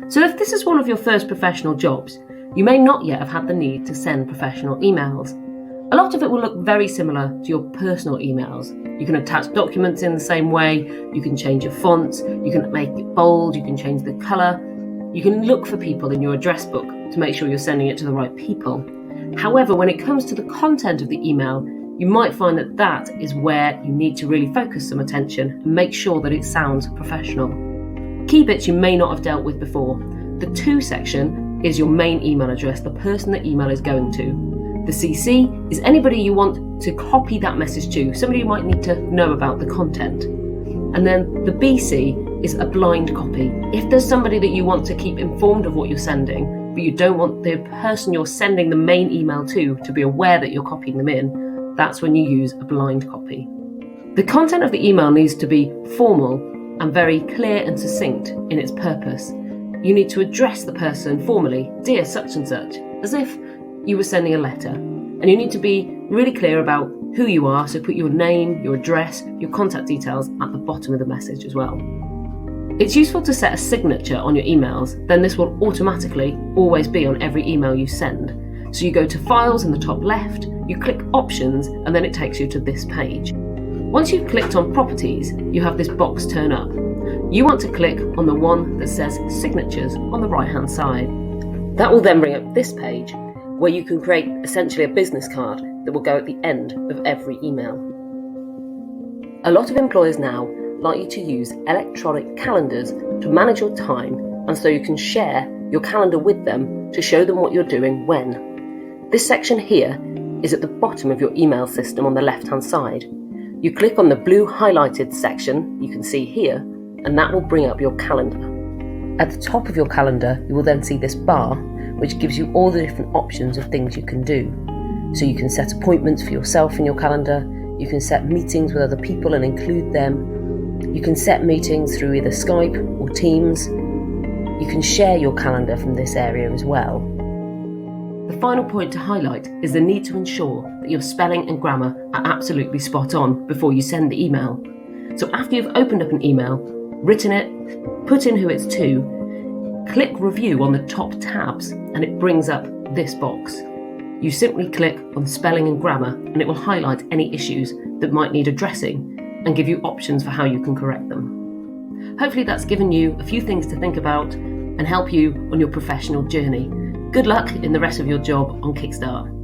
So if this is one of your first professional jobs, you may not yet have had the need to send professional emails. A lot of it will look very similar to your personal emails. You can attach documents in the same way, you can change your fonts, you can make it bold, you can change the colour. You can look for people in your address book to make sure you're sending it to the right people. However, when it comes to the content of the email, you might find that that is where you need to really focus some attention and make sure that it sounds professional. Key bits you may not have dealt with before. The To section is your main email address, the person the email is going to. The CC is anybody you want to copy that message to, somebody you might need to know about the content. And then the BC is a blind copy. If there's somebody that you want to keep informed of what you're sending, but you don't want the person you're sending the main email to be aware that you're copying them in, that's when you use a blind copy. The content of the email needs to be formal and very clear and succinct in its purpose. You need to address the person formally, dear such and such, as if you were sending a letter. And you need to be really clear about who you are, so put your name, your address, your contact details at the bottom of the message as well. It's useful to set a signature on your emails, then this will automatically always be on every email you send. So you go to Files in the top left, you click Options, and then it takes you to this page. Once you've clicked on Properties, you have this box turn up. You want to click on the one that says Signatures on the right hand side. That will then bring up this page, where you can create essentially a business card that will go at the end of every email. A lot of employers now like you to use electronic calendars to manage your time, and so you can share your calendar with them to show them what you're doing when. This section here is at the bottom of your email system on the left hand side. You click on the blue highlighted section you can see here, and that will bring up your calendar. At the top of your calendar you will then see this bar, which gives you all the different options of things you can do. So you can set appointments for yourself in your calendar, you can set meetings with other people and include them, you can set meetings through either Skype or Teams, you can share your calendar from this area as well. The final point to highlight is the need to ensure that your spelling and grammar are absolutely spot on before you send the email. So after you've opened up an email, written it, put in who it's to, click Review on the top tabs and it brings up this box. You simply click on Spelling and Grammar and it will highlight any issues that might need addressing and give you options for how you can correct them. Hopefully that's given you a few things to think about and help you on your professional journey. Good luck in the rest of your job on Kickstart.